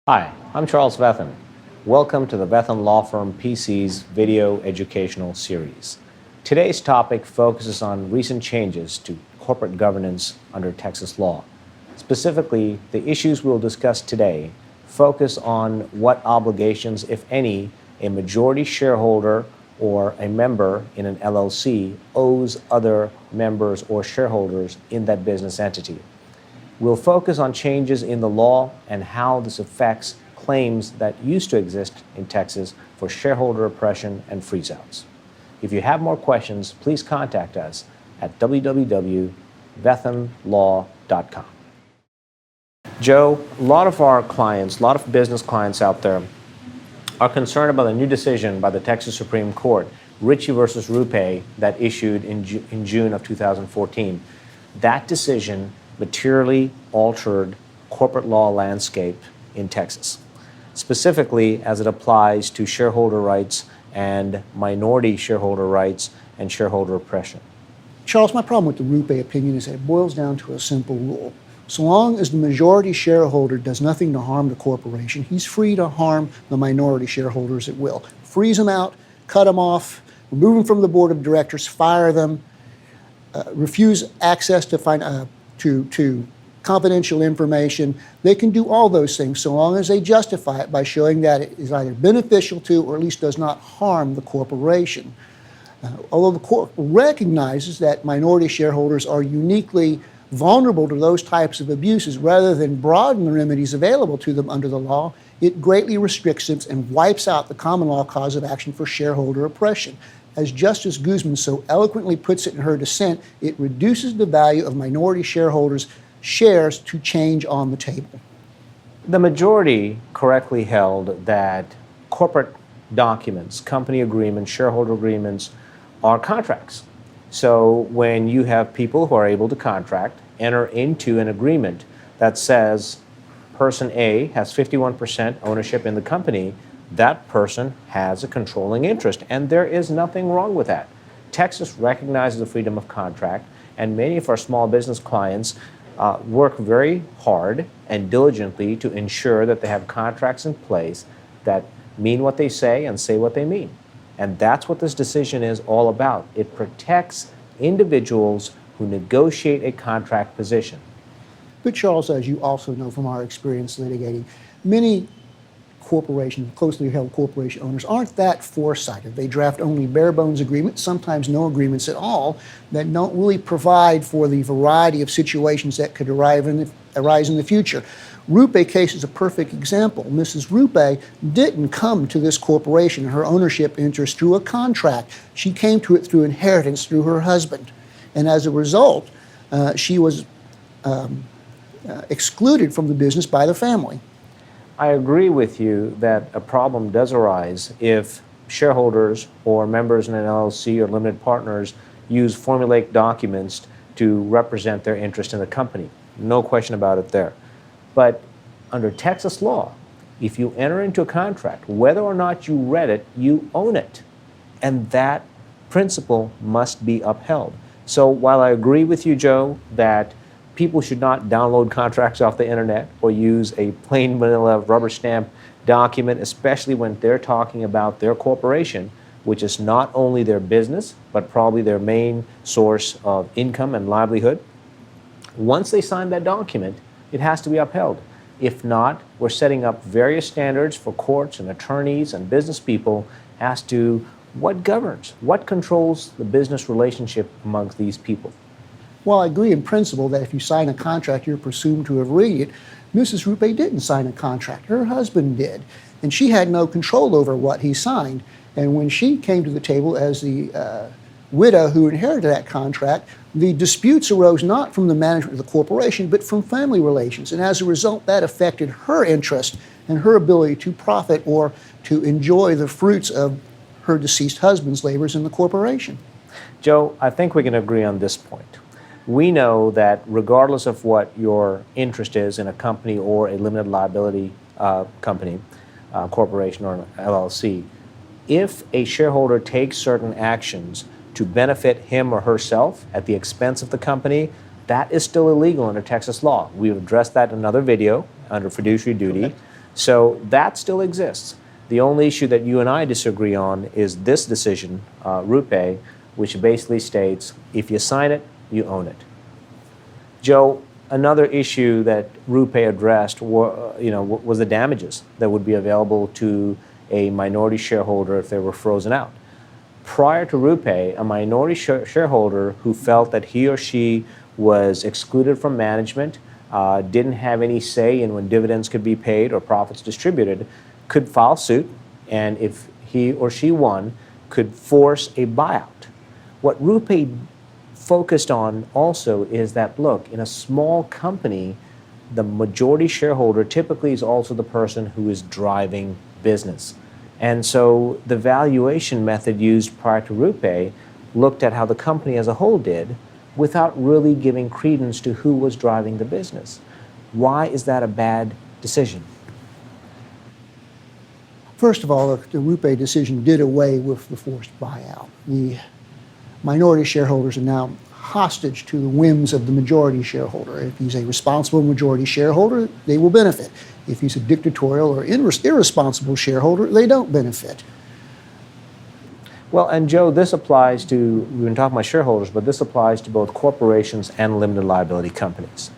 Hi, I'm Charles Vethan. Welcome to the Vethan Law Firm PC's video educational series. Today's topic focuses on recent changes to corporate governance under Texas law. Specifically, the issues we'll discuss today focus on what obligations, if any, a majority shareholder or a member in an LLC owes other members or shareholders in that business entity. We'll focus on changes in the law and how this affects claims that used to exist in Texas for shareholder oppression and freeze-outs. If you have more questions, please contact us at www.vethanlaw.com. Joe, a lot of our clients, a lot of business clients out there are concerned about a new decision by the Texas Supreme Court, Ritchie versus Rupe, that issued in June of 2014. That decision materially altered corporate law landscape in Texas, specifically as it applies to shareholder rights and minority shareholder rights and shareholder oppression. Charles, my problem with the Rupe opinion is that it boils down to a simple rule. So long as the majority shareholder does nothing to harm the corporation, he's free to harm the minority shareholders at will. Freeze them out, cut them off, remove them from the board of directors, fire them, refuse access to confidential information. They can do all those things so long as they justify it by showing that it is either beneficial to or at least does not harm the corporation. Although the court recognizes that minority shareholders are uniquely vulnerable to those types of abuses, rather than broaden the remedies available to them under the law, it greatly restricts them and wipes out the common law cause of action for shareholder oppression. As Justice Guzman so eloquently puts it in her dissent, it reduces the value of minority shareholders' shares to change on the table. The majority correctly held that corporate documents, company agreements, shareholder agreements are contracts. So when you have people who are able to contract, enter into an agreement that says person A has 51% ownership in the company, that person has a controlling interest, and there is nothing wrong with that. Texas recognizes the freedom of contract, and many of our small business clients work very hard and diligently to ensure that they have contracts in place that mean what they say and say what they mean. And that's what this decision is all about. It protects individuals who negotiate a contract position. But Charles, as you also know from our experience litigating, many corporation, closely held corporation owners aren't that foresighted. They draft only bare bones agreements, sometimes no agreements at all, that don't really provide for the variety of situations that could arise in the future. Rupe case is a perfect example. Mrs. Rupe didn't come to this corporation, her ownership interest, through a contract. She came to it through inheritance through her husband. And as a result, she was excluded from the business by the family. I agree with you that a problem does arise if shareholders or members in an LLC or limited partners use formulaic documents to represent their interest in the company. No question about it there. But under Texas law, if you enter into a contract, whether or not you read it, you own it. And that principle must be upheld. So while I agree with you, Joe, that people should not download contracts off the internet or use a plain vanilla rubber stamp document, especially when they're talking about their corporation, which is not only their business, but probably their main source of income and livelihood. Once they sign that document, it has to be upheld. If not, we're setting up various standards for courts and attorneys and business people as to what governs, what controls the business relationship amongst these people. Well, I agree in principle that if you sign a contract, you're presumed to have read it. Mrs. Rupe didn't sign a contract. Her husband did. And she had no control over what he signed. And when she came to the table as the widow who inherited that contract, the disputes arose not from the management of the corporation, but from family relations. And as a result, that affected her interest and her ability to profit or to enjoy the fruits of her deceased husband's labors in the corporation. Joe, I think we can agree on this point. We know that regardless of what your interest is in a company or a limited liability company, corporation or an LLC, if a shareholder takes certain actions to benefit him or herself at the expense of the company, that is still illegal under Texas law. We've addressed that in another video under fiduciary duty. So that still exists. The only issue that you and I disagree on is this decision, Rupe, which basically states if you sign it, you own it. Joe, another issue that Rupe addressed was the damages that would be available to a minority shareholder if they were frozen out. Prior to Rupe, a minority shareholder who felt that he or she was excluded from management, didn't have any say in when dividends could be paid or profits distributed, could file suit, and if he or she won, could force a buyout. What Rupe focused on also is that, look, in a small company, the majority shareholder typically is also the person who is driving business. And so the valuation method used prior to Rupe looked at how the company as a whole did without really giving credence to who was driving the business. Why is that a bad decision? First of all, the Rupe decision did away with the forced buyout. The minority shareholders are now hostage to the whims of the majority shareholder. If he's a responsible majority shareholder, they will benefit. If he's a dictatorial or irresponsible shareholder, they don't benefit. Well, and Joe, this applies to, we've been talking about shareholders, but this applies to both corporations and limited liability companies.